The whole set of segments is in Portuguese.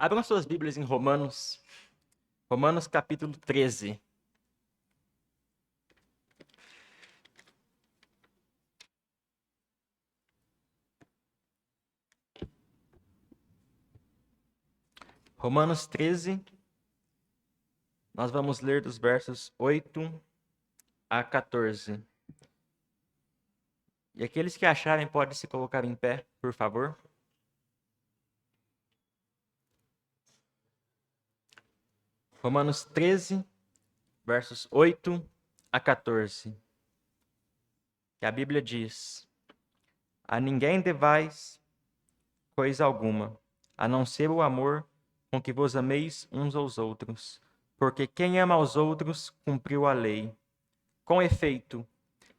Abram suas Bíblias em Romanos, Romanos capítulo 13. Romanos 13, nós vamos ler dos versos 8 a 14. E aqueles que acharem podem se colocar em pé, por favor. Romanos 13, versos 8 a 14. E a Bíblia diz: A ninguém devais coisa alguma, a não ser o amor com que vos ameis uns aos outros, porque quem ama aos outros cumpriu a lei. Com efeito,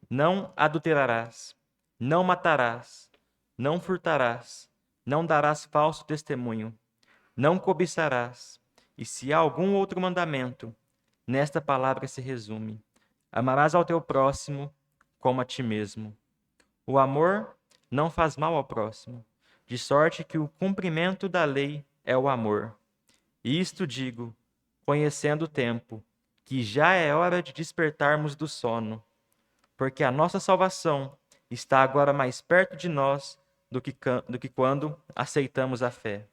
não adulterarás, não matarás, não furtarás, não darás falso testemunho, não cobiçarás. E se há algum outro mandamento, nesta palavra se resume: amarás ao teu próximo como a ti mesmo. O amor não faz mal ao próximo, de sorte que o cumprimento da lei é o amor. E isto digo, conhecendo o tempo, que já é hora de despertarmos do sono, porque a nossa salvação está agora mais perto de nós do que quando aceitamos a fé.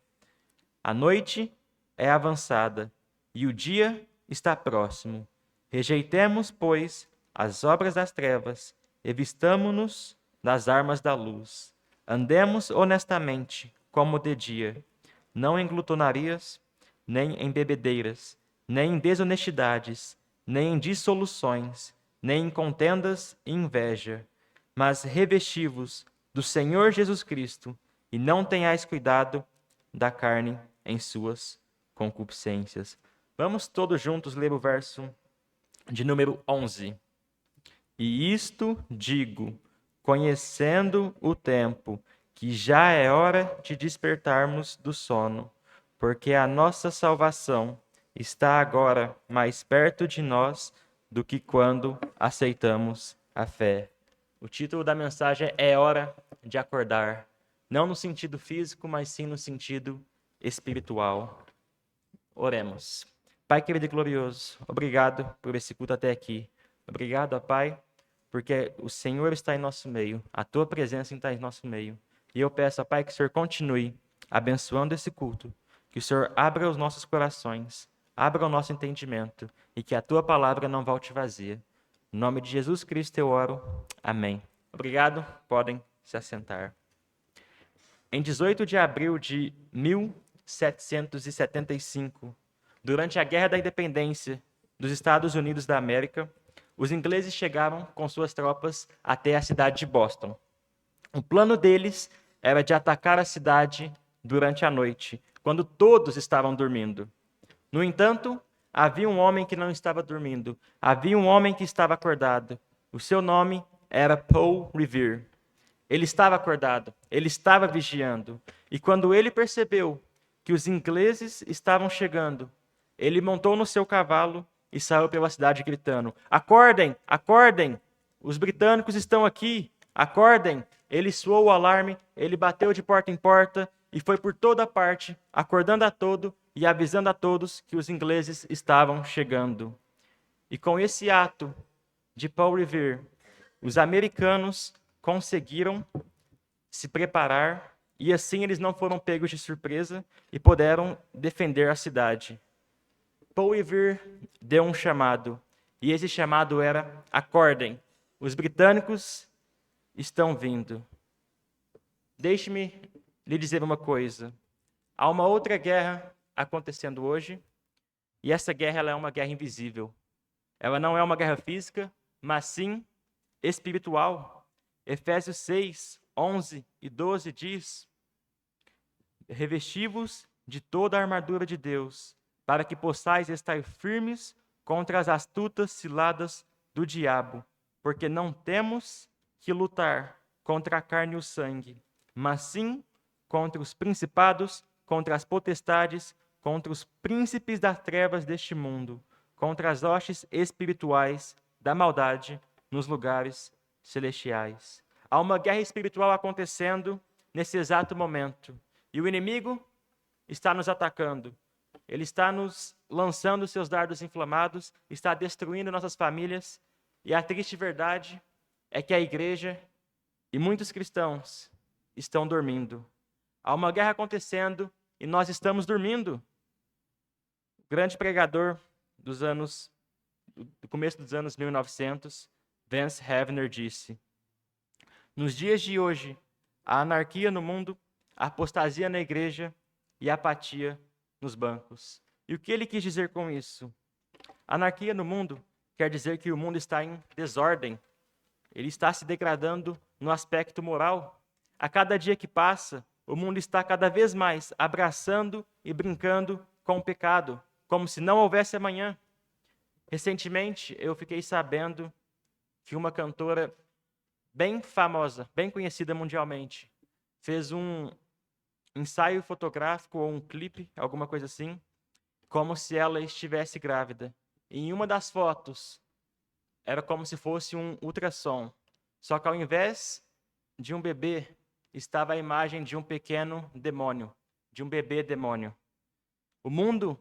A noite é avançada e o dia está próximo. Rejeitemos, pois, as obras das trevas e vistamo-nos das armas da luz. Andemos honestamente, como de dia, não em glutonarias, nem em bebedeiras, nem em desonestidades, nem em dissoluções, nem em contendas e inveja, mas revesti-vos do Senhor Jesus Cristo, e não tenhais cuidado da carne em suas concupiscências. Vamos todos juntos ler o verso de número 11. E isto digo, conhecendo o tempo, que já é hora de despertarmos do sono, porque a nossa salvação está agora mais perto de nós do que quando aceitamos a fé. O título da mensagem é Hora de Acordar, não no sentido físico, mas sim no sentido espiritual. Oremos. Pai querido e glorioso, obrigado por esse culto até aqui. Obrigado, ó Pai, porque o Senhor está em nosso meio, a Tua presença está em nosso meio. E eu peço, ó Pai, que o Senhor continue abençoando esse culto, que o Senhor abra os nossos corações, abra o nosso entendimento e que a Tua palavra não volte vazia. Em nome de Jesus Cristo eu oro. Amém. Obrigado, podem se assentar. Em 18 de abril de 1775, durante a Guerra da Independência dos Estados Unidos da América, os ingleses chegaram com suas tropas até a cidade de Boston. O plano deles era de atacar a cidade durante a noite, quando todos estavam dormindo. No entanto, havia um homem que não estava dormindo, havia um homem que estava acordado. O seu nome era Paul Revere. Ele estava acordado, ele estava vigiando. E quando ele percebeu que os ingleses estavam chegando, ele montou no seu cavalo e saiu pela cidade gritando: Acordem, acordem! Os britânicos estão aqui, acordem! Ele soou o alarme, ele bateu de porta em porta e foi por toda parte, acordando a todo e avisando a todos que os ingleses estavam chegando. E com esse ato de Paul Revere, os americanos conseguiram se preparar e assim eles não foram pegos de surpresa e puderam defender a cidade. Paul Revere deu um chamado e esse chamado era: acordem, os britânicos estão vindo. Deixe-me lhe dizer uma coisa. Há uma outra guerra acontecendo hoje e essa guerra ela é uma guerra invisível. Ela não é uma guerra física, mas sim espiritual. Efésios 6, 11 e 12 diz: revesti-vos de toda a armadura de Deus, para que possais estar firmes contra as astutas ciladas do diabo, porque não temos que lutar contra a carne e o sangue, mas sim contra os principados, contra as potestades, contra os príncipes das trevas deste mundo, contra as hostes espirituais da maldade nos lugares celestiais. Há uma guerra espiritual acontecendo nesse exato momento. E o inimigo está nos atacando. Ele está nos lançando seus dardos inflamados, está destruindo nossas famílias. E a triste verdade é que a igreja e muitos cristãos estão dormindo. Há uma guerra acontecendo e nós estamos dormindo. O grande pregador do começo dos anos 1900, Vance Havner, disse: nos dias de hoje, a anarquia no mundo, a apostasia na igreja e a apatia nos bancos. E o que ele quis dizer com isso? Anarquia no mundo quer dizer que o mundo está em desordem. Ele está se degradando no aspecto moral. A cada dia que passa, o mundo está cada vez mais abraçando e brincando com o pecado, como se não houvesse amanhã. Recentemente, eu fiquei sabendo que uma cantora bem famosa, bem conhecida mundialmente, fez um ensaio fotográfico ou um clipe, alguma coisa assim, como se ela estivesse grávida. E em uma das fotos, era como se fosse um ultrassom. Só que ao invés de um bebê, estava a imagem de um pequeno demônio, de um bebê demônio. O mundo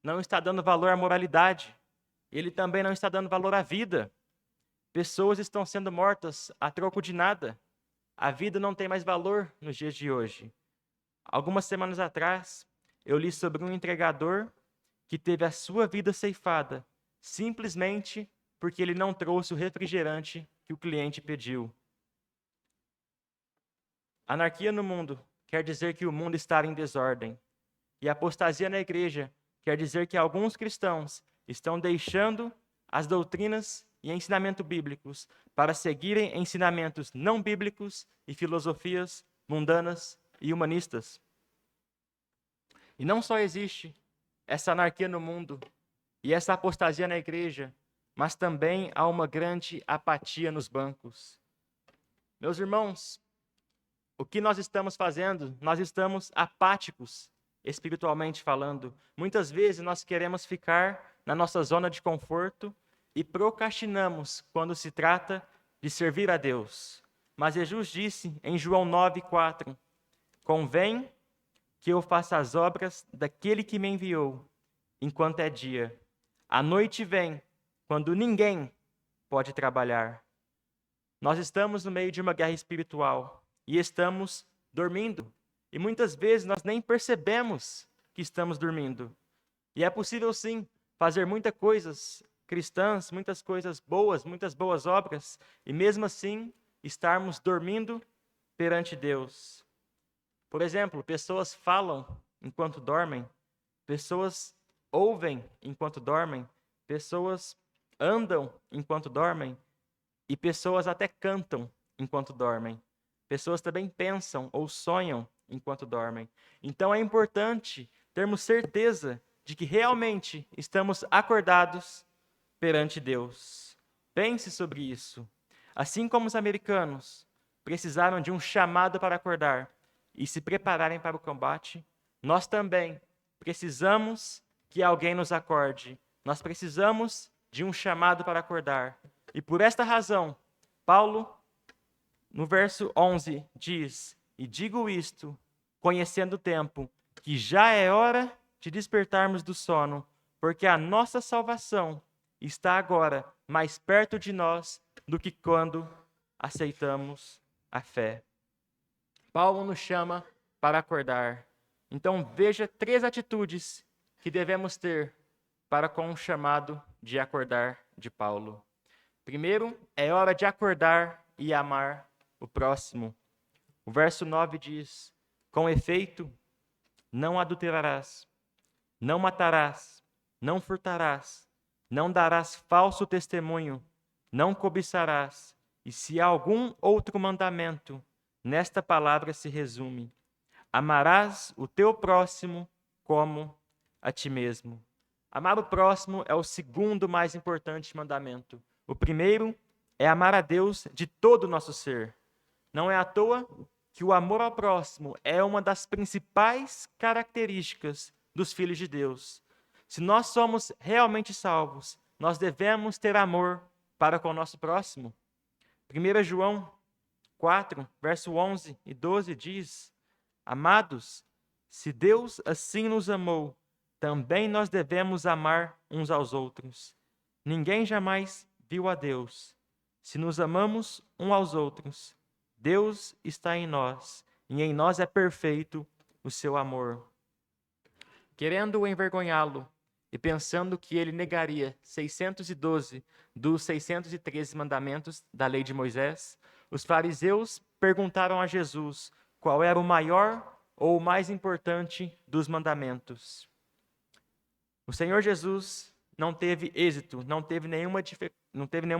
não está dando valor à moralidade. Ele também não está dando valor à vida. Pessoas estão sendo mortas a troco de nada. A vida não tem mais valor nos dias de hoje. Algumas semanas atrás, eu li sobre um entregador que teve a sua vida ceifada simplesmente porque ele não trouxe o refrigerante que o cliente pediu. Anarquia no mundo quer dizer que o mundo está em desordem. E apostasia na igreja quer dizer que alguns cristãos estão deixando as doutrinas e ensinamentos bíblicos para seguirem ensinamentos não bíblicos e filosofias mundanas e humanistas. E não só existe essa anarquia no mundo e essa apostasia na igreja, mas também há uma grande apatia nos bancos. Meus irmãos, o que nós estamos fazendo? Nós estamos apáticos, espiritualmente falando. Muitas vezes nós queremos ficar na nossa zona de conforto e procrastinamos quando se trata de servir a Deus. Mas Jesus disse em João 9,4: convém que eu faça as obras daquele que me enviou, enquanto é dia. A noite vem, quando ninguém pode trabalhar. Nós estamos no meio de uma guerra espiritual e estamos dormindo. E muitas vezes nós nem percebemos que estamos dormindo. E é possível sim fazer muitas coisas cristãs, muitas coisas boas, muitas boas obras, e mesmo assim estarmos dormindo perante Deus. Por exemplo, pessoas falam enquanto dormem, pessoas ouvem enquanto dormem, pessoas andam enquanto dormem e pessoas até cantam enquanto dormem. Pessoas também pensam ou sonham enquanto dormem. Então é importante termos certeza de que realmente estamos acordados perante Deus. Pense sobre isso. Assim como os americanos precisaram de um chamado para acordar e se prepararem para o combate, nós também precisamos que alguém nos acorde. Nós precisamos de um chamado para acordar. E por esta razão, Paulo, no verso 11, diz: e digo isto, conhecendo o tempo, que já é hora de despertarmos do sono, porque a nossa salvação está agora mais perto de nós do que quando aceitamos a fé. Paulo nos chama para acordar. Então veja 3 atitudes que devemos ter para com o chamado de acordar de Paulo. Primeiro, é hora de acordar e amar o próximo. O verso 9 diz: com efeito, não adulterarás, não matarás, não furtarás, não darás falso testemunho, não cobiçarás, e se há algum outro mandamento, nesta palavra se resume: amarás o teu próximo como a ti mesmo. Amar o próximo é o segundo mais importante mandamento. O primeiro é amar a Deus de todo o nosso ser. Não é à toa que o amor ao próximo é uma das principais características dos filhos de Deus. Se nós somos realmente salvos, nós devemos ter amor para com o nosso próximo. 1 João 4, verso 11 e 12 diz: amados, Se Deus assim nos amou, também nós devemos amar uns aos outros. Ninguém jamais viu a Deus. Se nos amamos uns aos outros, Deus está em nós, e em nós é perfeito o seu amor. Querendo envergonhá-lo e pensando que ele negaria 612 dos 613 mandamentos da lei de Moisés, os fariseus perguntaram a Jesus qual era o maior ou o mais importante dos mandamentos. O Senhor Jesus não teve êxito, não teve nenhuma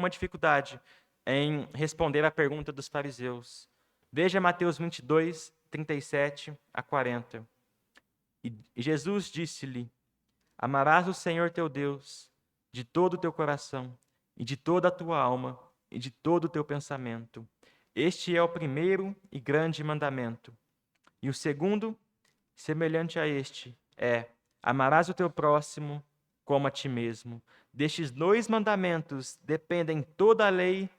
dificuldade em responder à pergunta dos fariseus. Veja Mateus 22, 37 a 40. E Jesus disse-lhe: Amarás o Senhor teu Deus de todo o teu coração, e de toda a tua alma, e de todo o teu pensamento. Este é o primeiro e grande mandamento. E o segundo, semelhante a este, é: amarás o teu próximo como a ti mesmo. Destes 2 mandamentos dependem toda a lei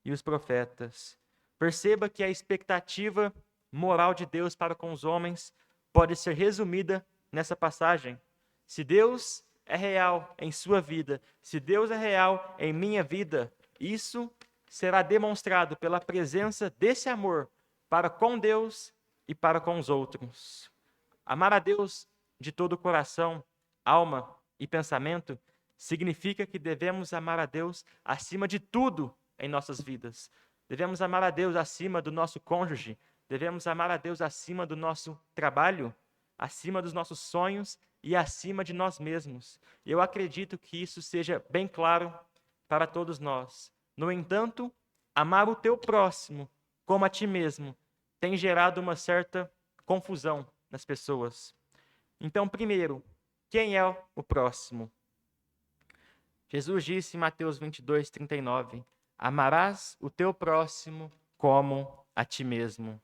e os profetas. Perceba que a expectativa moral de Deus para com os homens pode ser resumida nessa passagem. Se Deus é real em sua vida, se Deus é real em minha vida, isso será demonstrado pela presença desse amor para com Deus e para com os outros. Amar a Deus de todo o coração, alma e pensamento significa que devemos amar a Deus acima de tudo em nossas vidas. Devemos amar a Deus acima do nosso cônjuge, devemos amar a Deus acima do nosso trabalho, acima dos nossos sonhos e acima de nós mesmos. Eu acredito que isso seja bem claro para todos nós. No entanto, amar o teu próximo como a ti mesmo tem gerado uma certa confusão nas pessoas. Então, primeiro, quem é o próximo? Jesus disse em Mateus 22, 39, amarás o teu próximo como a ti mesmo.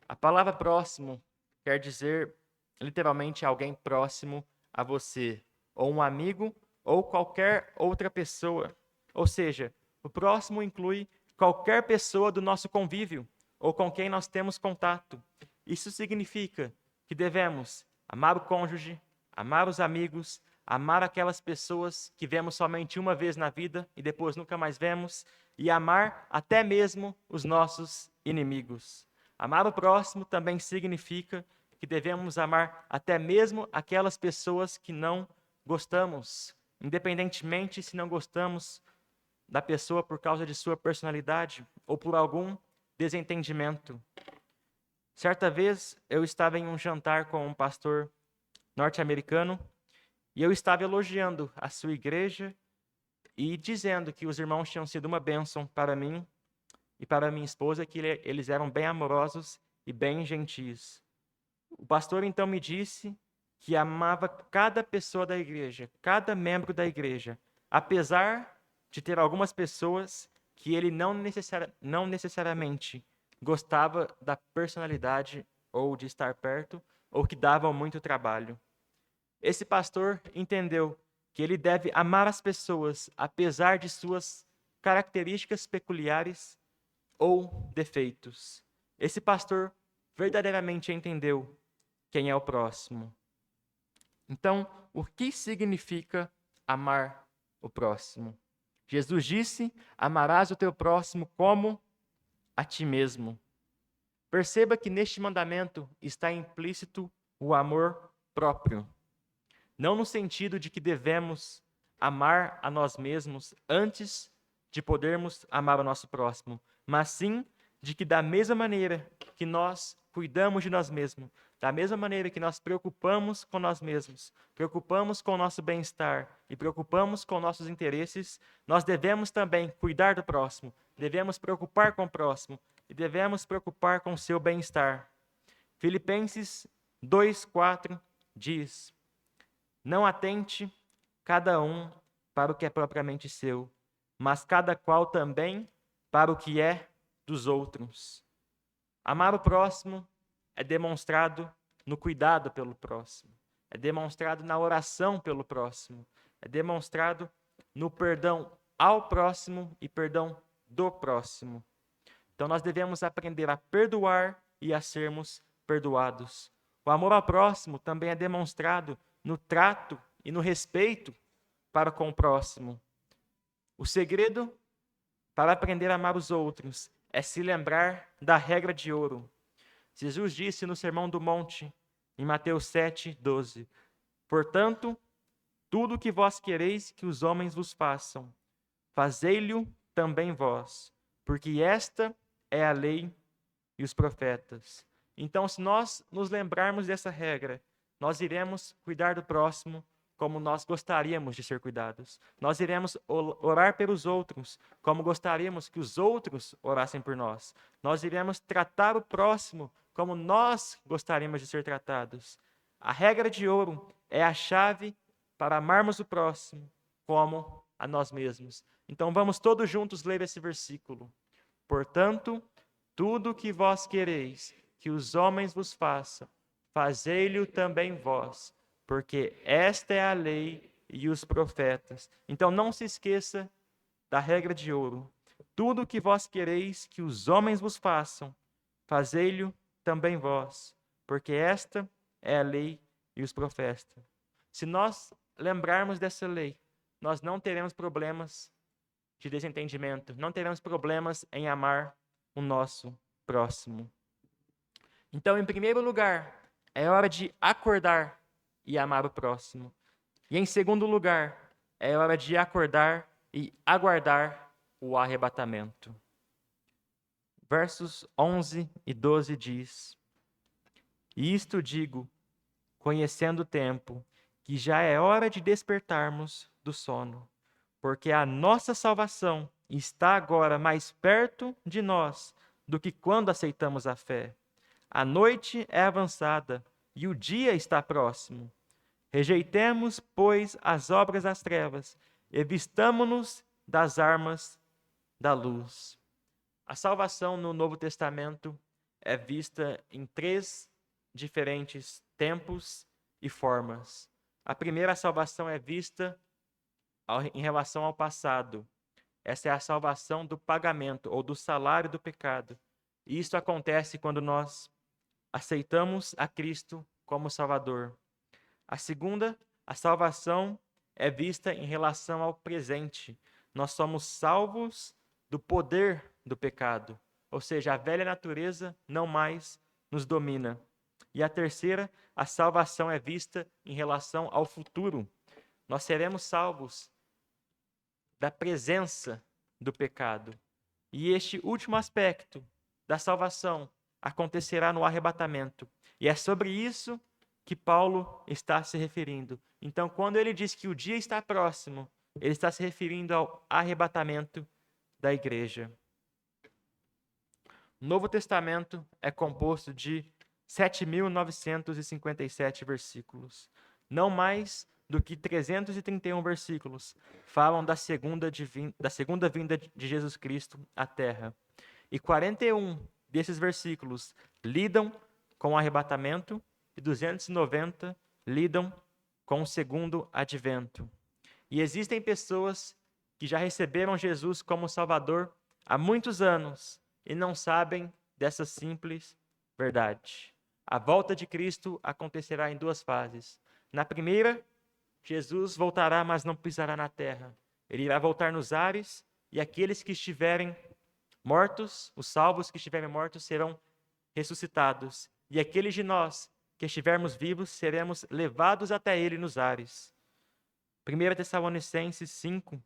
A palavra próximo quer dizer literalmente alguém próximo a você, ou um amigo, ou qualquer outra pessoa. Ou seja, o próximo inclui qualquer pessoa do nosso convívio, ou com quem nós temos contato. Isso significa que devemos amar o cônjuge, amar os amigos, amar aquelas pessoas que vemos somente uma vez na vida e depois nunca mais vemos, e amar até mesmo os nossos inimigos. Amar o próximo também significa que devemos amar até mesmo aquelas pessoas que não gostamos, independentemente se não gostamos da pessoa por causa de sua personalidade ou por algum desentendimento. Certa vez eu estava em um jantar com um pastor norte-americano e eu estava elogiando a sua igreja e dizendo que os irmãos tinham sido uma bênção para mim e para minha esposa, que eles eram bem amorosos e bem gentis. O pastor então me disse que amava cada pessoa da igreja, cada membro da igreja, apesar de ter algumas pessoas que ele não necessariamente gostava da personalidade ou de estar perto, ou que davam muito trabalho. Esse pastor entendeu que ele deve amar as pessoas apesar de suas características peculiares ou defeitos. Esse pastor verdadeiramente entendeu quem é o próximo. Então, o que significa amar o próximo? Jesus disse: amarás o teu próximo como a ti mesmo. Perceba que neste mandamento está implícito o amor próprio. Não no sentido de que devemos amar a nós mesmos antes de podermos amar o nosso próximo, mas sim de que da mesma maneira que nós cuidamos de nós mesmos, da mesma maneira que nós preocupamos com nós mesmos, preocupamos com o nosso bem-estar e preocupamos com nossos interesses, nós devemos também cuidar do próximo, devemos preocupar com o próximo e devemos preocupar com o seu bem-estar. Filipenses 2:4 diz: não atente cada um para o que é propriamente seu, mas cada qual também para o que é dos outros. Amar o próximo é demonstrado no cuidado pelo próximo, é demonstrado na oração pelo próximo, é demonstrado no perdão ao próximo e perdão do próximo. Então nós devemos aprender a perdoar e a sermos perdoados. O amor ao próximo também é demonstrado no trato e no respeito para com o próximo. O segredo para aprender a amar os outros é se lembrar da regra de ouro. Jesus disse no Sermão do Monte, em Mateus 7:12: Portanto, tudo o que vós quereis que os homens vos façam, fazei-lho também vós, porque esta é a lei e os profetas. Então, se nós nos lembrarmos dessa regra, nós iremos cuidar do próximo como nós gostaríamos de ser cuidados. Nós iremos orar pelos outros como gostaríamos que os outros orassem por nós. Nós iremos tratar o próximo como nós gostaríamos de ser tratados. A regra de ouro é a chave para amarmos o próximo como a nós mesmos. Então vamos todos juntos ler esse versículo. Portanto, tudo o que vós quereis que os homens vos façam, fazei-lhe também vós, porque esta é a lei e os profetas. Então não se esqueça da regra de ouro. Tudo o que vós quereis que os homens vos façam, fazei-lhe também vós, porque esta é a lei e os profetas. Se nós lembrarmos dessa lei, nós não teremos problemas de desentendimento, não teremos problemas em amar o nosso próximo. Então, em primeiro lugar, é hora de acordar e amar o próximo. E em segundo lugar, é hora de acordar e aguardar o arrebatamento. Versos 11 e 12 diz: E isto digo, conhecendo o tempo, que já é hora de despertarmos do sono, porque a nossa salvação está agora mais perto de nós do que quando aceitamos a fé. A noite é avançada e o dia está próximo. Rejeitemos, pois, as obras das trevas e vistamo-nos das armas da luz. A salvação no Novo Testamento é vista em 3 diferentes tempos e formas. A primeira salvação é vista em relação ao passado. Essa é a salvação do pagamento ou do salário do pecado. E isso acontece quando nós aceitamos a Cristo como Salvador. A segunda, a salvação é vista em relação ao presente. Nós somos salvos do poder do pecado, ou seja, a velha natureza não mais nos domina. E a terceira, a salvação é vista em relação ao futuro. Nós seremos salvos da presença do pecado. E este último aspecto da salvação acontecerá no arrebatamento. E é sobre isso que Paulo está se referindo. Então, quando ele diz que o dia está próximo, ele está se referindo ao arrebatamento da igreja. O Novo Testamento é composto de 7.957 versículos. Não mais do que 331 versículos falam da segunda vinda de Jesus Cristo à Terra. E 41 desses versículos lidam com o arrebatamento e 290 lidam com o segundo advento. E existem pessoas que já receberam Jesus como Salvador há muitos anos e não sabem dessa simples verdade. A volta de Cristo acontecerá em 2 fases. Na primeira, Jesus voltará, mas não pisará na terra. Ele irá voltar nos ares e aqueles que estiverem mortos, os salvos que estiverem mortos, serão ressuscitados. E aqueles de nós que estivermos vivos, seremos levados até ele nos ares. 1 Tessalonicenses 5,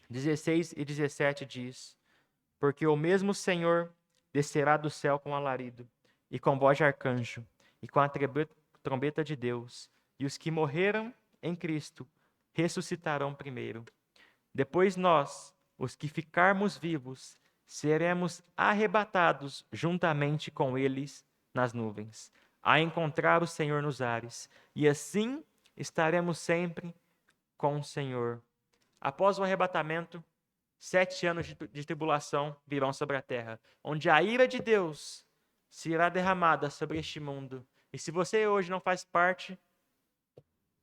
16 e 17 diz: Porque o mesmo Senhor descerá do céu com alarido, e com voz de arcanjo, e com a trombeta de Deus, e os que morreram em Cristo ressuscitarão primeiro. Depois nós, os que ficarmos vivos, seremos arrebatados juntamente com eles nas nuvens, a encontrar o Senhor nos ares, e assim estaremos sempre com o Senhor. Após o arrebatamento, 7 anos de tribulação virão sobre a terra, onde a ira de Deus será derramada sobre este mundo. E se você hoje não faz parte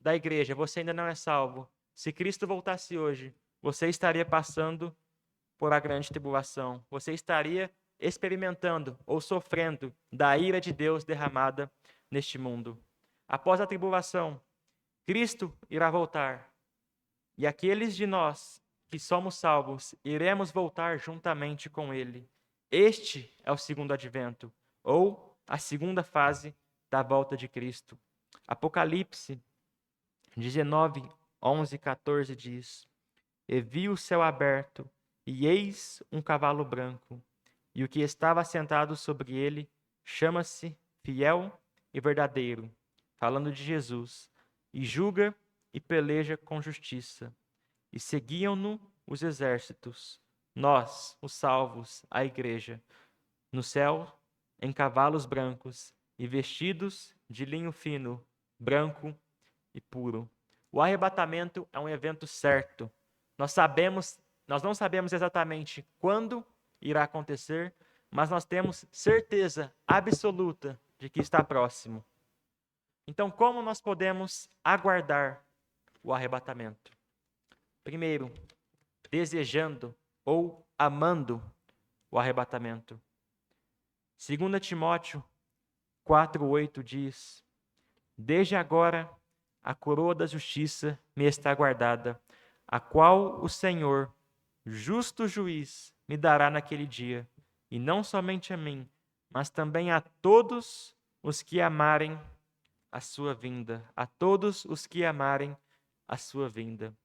da igreja, você ainda não é salvo, se Cristo voltasse hoje, você estaria passando por a grande tribulação. Você estaria experimentando ou sofrendo da ira de Deus derramada neste mundo. Após a tribulação, Cristo irá voltar. E aqueles de nós que somos salvos, iremos voltar juntamente com Ele. Este é o segundo advento, ou a segunda fase da volta de Cristo. Apocalipse 19, 11 e 14 diz: E vi o céu aberto, e eis um cavalo branco, e o que estava assentado sobre ele chama-se Fiel e Verdadeiro, falando de Jesus, e julga e peleja com justiça. E seguiam-no os exércitos, nós, os salvos, a igreja, no céu, em cavalos brancos e vestidos de linho fino, branco e puro. O arrebatamento é um evento certo. Nós não sabemos exatamente quando irá acontecer, mas nós temos certeza absoluta de que está próximo. Então, como nós podemos aguardar o arrebatamento? Primeiro, desejando ou amando o arrebatamento. 2 Timóteo 4:8 diz: Desde agora a coroa da justiça me está guardada, a qual o Senhor, justo juiz, me dará naquele dia, e não somente a mim, mas também a todos os que amarem a sua vinda, a todos os que amarem a sua vinda.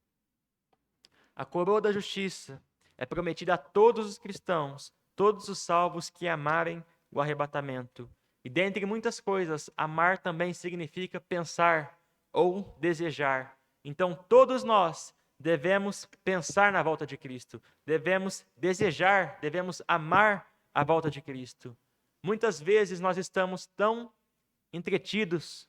A coroa da justiça é prometida a todos os cristãos, todos os salvos que amarem o arrebatamento. E dentre muitas coisas, amar também significa pensar ou desejar. Então, todos nós devemos pensar na volta de Cristo, devemos desejar, devemos amar a volta de Cristo. Muitas vezes nós estamos tão entretidos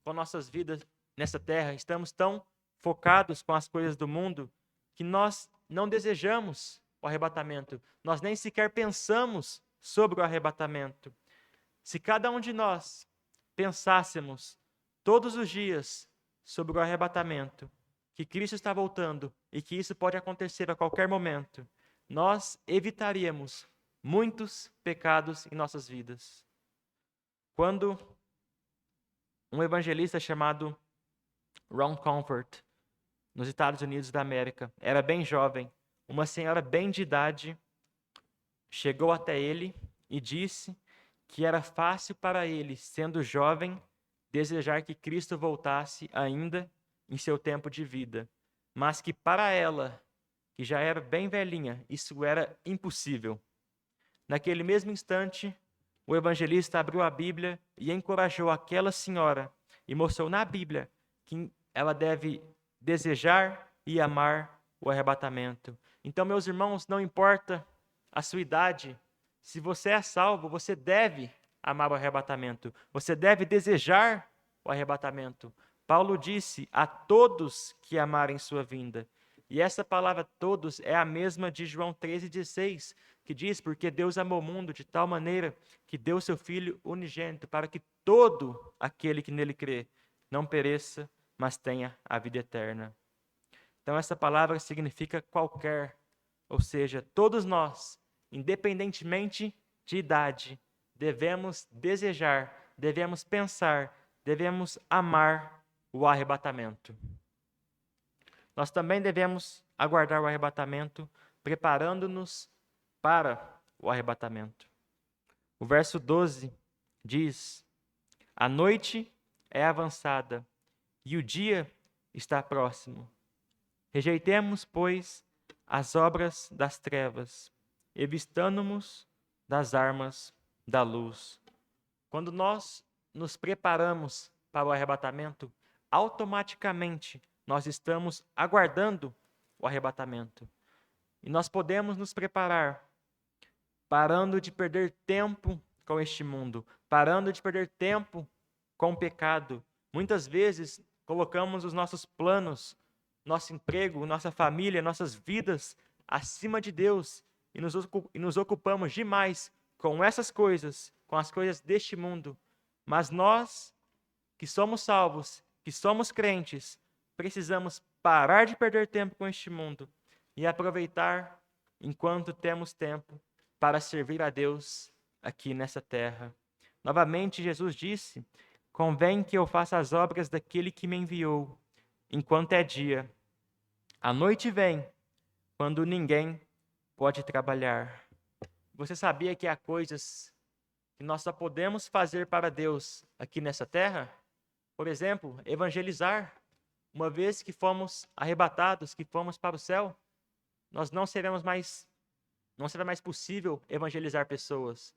com nossas vidas nessa terra, estamos tão focados com as coisas do mundo, que nós não desejamos o arrebatamento, nós nem sequer pensamos sobre o arrebatamento. Se cada um de nós pensássemos todos os dias sobre o arrebatamento, que Cristo está voltando e que isso pode acontecer a qualquer momento, nós evitaríamos muitos pecados em nossas vidas. Quando um evangelista chamado Ron Comfort, nos Estados Unidos da América, era bem jovem, uma senhora bem de idade chegou até ele e disse que era fácil para ele, sendo jovem, desejar que Cristo voltasse ainda em seu tempo de vida, mas que para ela, que já era bem velhinha, isso era impossível. Naquele mesmo instante, o evangelista abriu a Bíblia e encorajou aquela senhora e mostrou na Bíblia que ela deve desejar e amar o arrebatamento. Então, meus irmãos, não importa a sua idade, se você é salvo, você deve amar o arrebatamento. Você deve desejar o arrebatamento. Paulo disse a todos que amarem sua vinda. E essa palavra todos é a mesma de João 13,16, que diz: porque Deus amou o mundo de tal maneira que deu seu Filho unigênito, para que todo aquele que nele crê não pereça, mas tenha a vida eterna. Então essa palavra significa qualquer, ou seja, todos nós, independentemente de idade, devemos desejar, devemos pensar, devemos amar o arrebatamento. Nós também devemos aguardar o arrebatamento, preparando-nos para o arrebatamento. O verso 12 diz: a noite é avançada e o dia está próximo. Rejeitemos, pois, as obras das trevas, e vistamo-nos das armas da luz. Quando nós nos preparamos para o arrebatamento, automaticamente nós estamos aguardando o arrebatamento. E nós podemos nos preparar parando de perder tempo com este mundo, parando de perder tempo com o pecado. Muitas vezes colocamos os nossos planos, nosso emprego, nossa família, nossas vidas acima de Deus e nos ocupamos demais com essas coisas, com as coisas deste mundo. Mas nós, que somos salvos, que somos crentes, precisamos parar de perder tempo com este mundo e aproveitar enquanto temos tempo para servir a Deus aqui nessa terra. Novamente, Jesus disse: convém que eu faça as obras daquele que me enviou, enquanto é dia. A noite vem, quando ninguém pode trabalhar. Você sabia que há coisas que nós só podemos fazer para Deus aqui nessa terra? Por exemplo, evangelizar. Uma vez que fomos arrebatados, que fomos para o céu, nós não será mais possível evangelizar pessoas.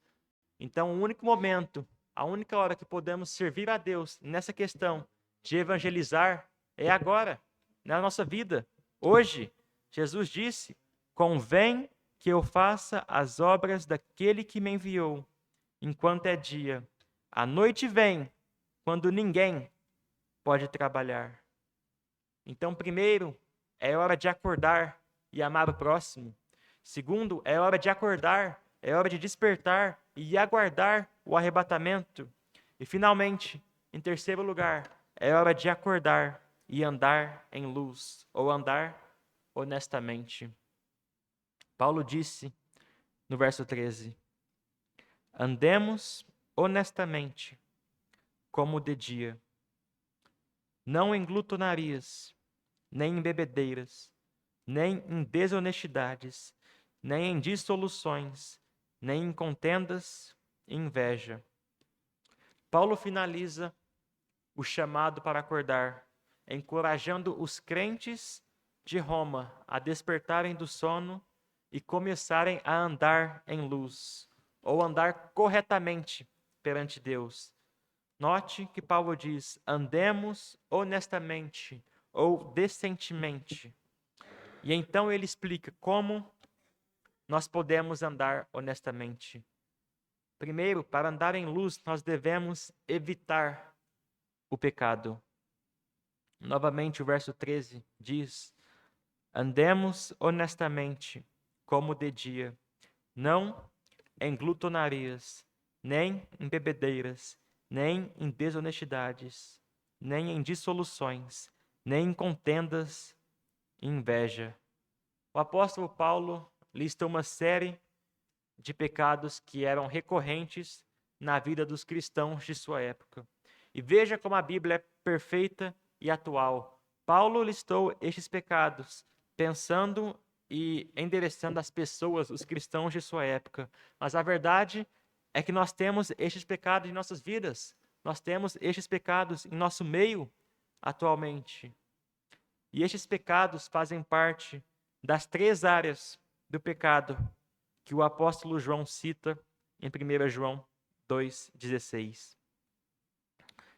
Então, o único momento, a única hora que podemos servir a Deus nessa questão de evangelizar é agora, na nossa vida, hoje. Jesus disse: convém que eu faça as obras daquele que me enviou, enquanto é dia. A noite vem, quando ninguém pode trabalhar. Então, primeiro, é hora de acordar e amar o próximo. Segundo, é hora de acordar, é hora de despertar e aguardar o arrebatamento. E, finalmente, em terceiro lugar, é hora de acordar e andar em luz, ou andar honestamente. Paulo disse no verso 13: andemos honestamente, como de dia, não em glutonarias, nem em bebedeiras, nem em desonestidades, nem em dissoluções, nem em contendas e inveja. Paulo finaliza o chamado para acordar, encorajando os crentes de Roma a despertarem do sono e começarem a andar em luz, ou andar corretamente perante Deus. Note que Paulo diz: andemos honestamente ou decentemente. E então ele explica como nós podemos andar honestamente. Primeiro, para andar em luz, nós devemos evitar o pecado. Novamente, o verso 13 diz: andemos honestamente, como de dia, não em glutonarias, nem em bebedeiras, nem em desonestidades, nem em dissoluções, nem em contendas e inveja. O apóstolo Paulo lista uma série de pecados que eram recorrentes na vida dos cristãos de sua época. E veja como a Bíblia é perfeita e atual. Paulo listou estes pecados pensando e endereçando as pessoas, os cristãos de sua época. Mas a verdade é que nós temos estes pecados em nossas vidas. Nós temos estes pecados em nosso meio atualmente. E estes pecados fazem parte das 3 áreas do pecado que o apóstolo João cita em 1 João 2,16.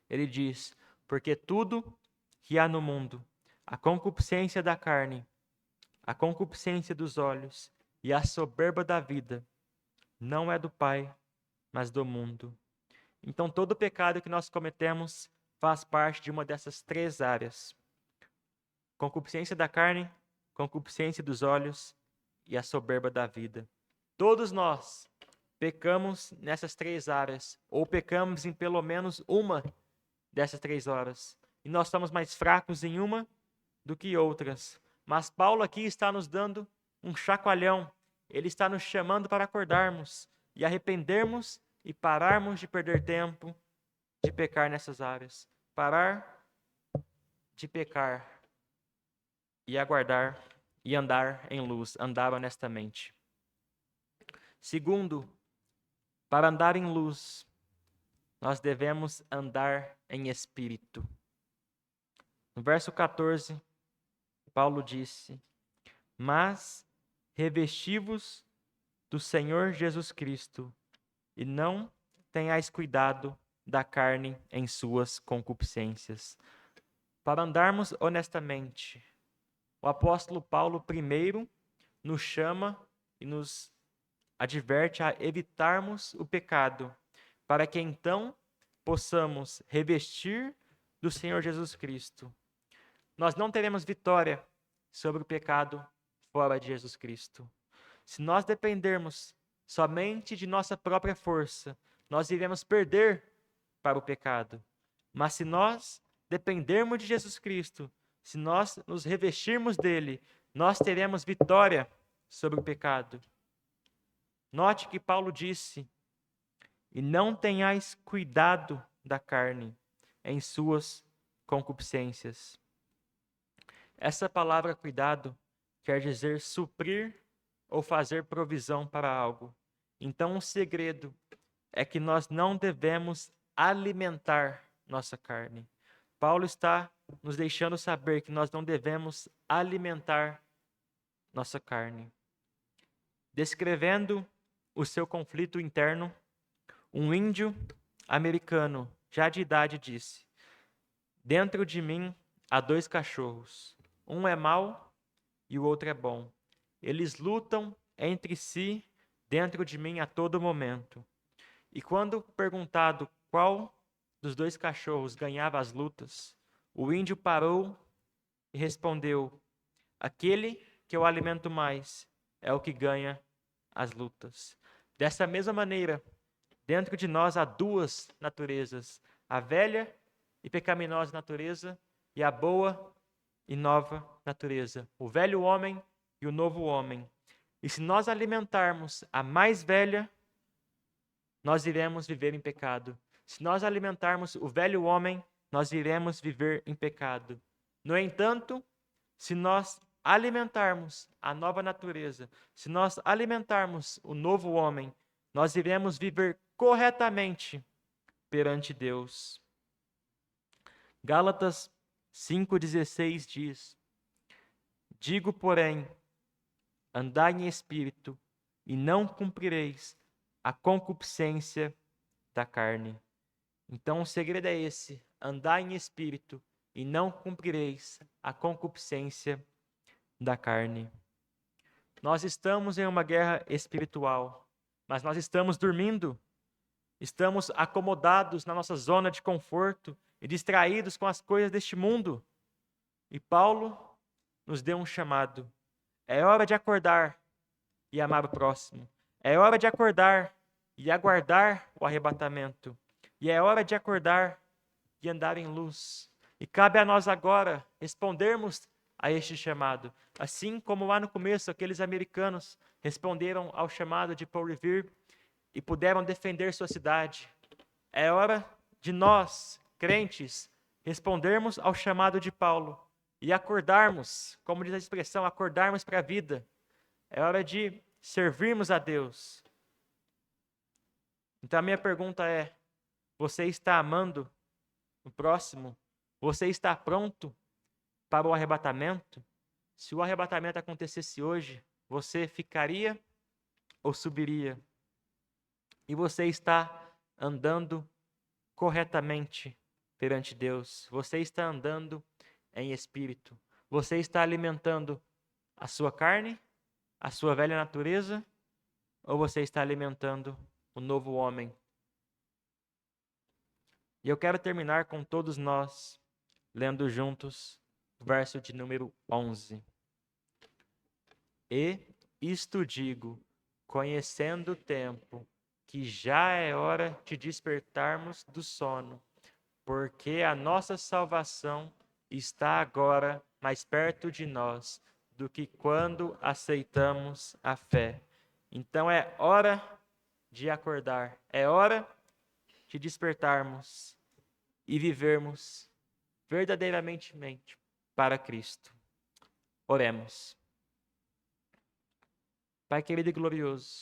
Ele diz: porque tudo que há no mundo, a concupiscência da carne, a concupiscência dos olhos e a soberba da vida, não é do Pai, mas do mundo. Então, todo pecado que nós cometemos faz parte de uma dessas 3 áreas: concupiscência da carne, concupiscência dos olhos e a soberba da vida. Todos nós pecamos nessas 3 áreas, ou pecamos em pelo menos uma dessas 3 horas. E nós somos mais fracos em uma do que outras. Mas Paulo aqui está nos dando um chacoalhão. Ele está nos chamando para acordarmos e arrependermos e pararmos de perder tempo de pecar nessas áreas. Parar de pecar e aguardar e andar em luz, andar honestamente. Segundo, para andar em luz, nós devemos andar em espírito. No verso 14, Paulo disse: mas revesti-vos do Senhor Jesus Cristo, e não tenhais cuidado da carne em suas concupiscências. Para andarmos honestamente, o apóstolo Paulo primeiro nos chama e nos adverte a evitarmos o pecado, para que então possamos revestir do Senhor Jesus Cristo. Nós não teremos vitória sobre o pecado fora de Jesus Cristo. Se nós dependermos somente de nossa própria força, nós iremos perder para o pecado. Mas se nós dependermos de Jesus Cristo, se nós nos revestirmos dele, nós teremos vitória sobre o pecado. Note que Paulo disse: e não tenhais cuidado da carne em suas concupiscências. Essa palavra cuidado quer dizer suprir ou fazer provisão para algo. Então, o segredo é que nós não devemos alimentar nossa carne. Paulo está nos deixando saber que nós não devemos alimentar nossa carne. Descrevendo o seu conflito interno, um índio americano, já de idade, disse: "Dentro de mim há 2 cachorros. Um é mau e o outro é bom. Eles lutam entre si dentro de mim a todo momento. E quando perguntado qual dos 2 cachorros ganhava as lutas, o índio parou e respondeu: aquele que eu alimento mais é o que ganha as lutas." Dessa mesma maneira, dentro de nós há 2 naturezas: a velha e pecaminosa natureza e a boa e nova natureza, o velho homem e o novo homem. E se nós alimentarmos a mais velha, nós iremos viver em pecado. Se nós alimentarmos o velho homem, nós iremos viver em pecado. No entanto, se nós alimentarmos a nova natureza, se nós alimentarmos o novo homem, nós iremos viver corretamente perante Deus. Gálatas 5,16 diz: "Digo, porém, andai em espírito, e não cumprireis a concupiscência da carne." Então o segredo é esse: andai em espírito, e não cumprireis a concupiscência da carne. Nós estamos em uma guerra espiritual, mas nós estamos dormindo, estamos acomodados na nossa zona de conforto e distraídos com as coisas deste mundo. E Paulo nos deu um chamado: é hora de acordar e amar o próximo. É hora de acordar e aguardar o arrebatamento. E é hora de acordar e andar em luz. E cabe a nós agora respondermos a este chamado. Assim como lá no começo aqueles americanos responderam ao chamado de Paul Revere e puderam defender sua cidade. É hora de nós, crentes, respondermos ao chamado de Paulo e acordarmos, como diz a expressão, acordarmos para a vida. É hora de servirmos a Deus. Então a minha pergunta é: você está amando o próximo? Você está pronto para o arrebatamento? Se o arrebatamento acontecesse hoje, você ficaria ou subiria? E você está andando corretamente perante Deus? Você está andando em espírito? Você está alimentando a sua carne, a sua velha natureza, ou você está alimentando o novo homem? E eu quero terminar com todos nós lendo juntos o verso de número 11. "E isto digo, conhecendo o tempo, que já é hora de despertarmos do sono, porque a nossa salvação está agora mais perto de nós do que quando aceitamos a fé." Então é hora de acordar, é hora de despertarmos e vivermos verdadeiramente para Cristo. Oremos. Pai querido e glorioso,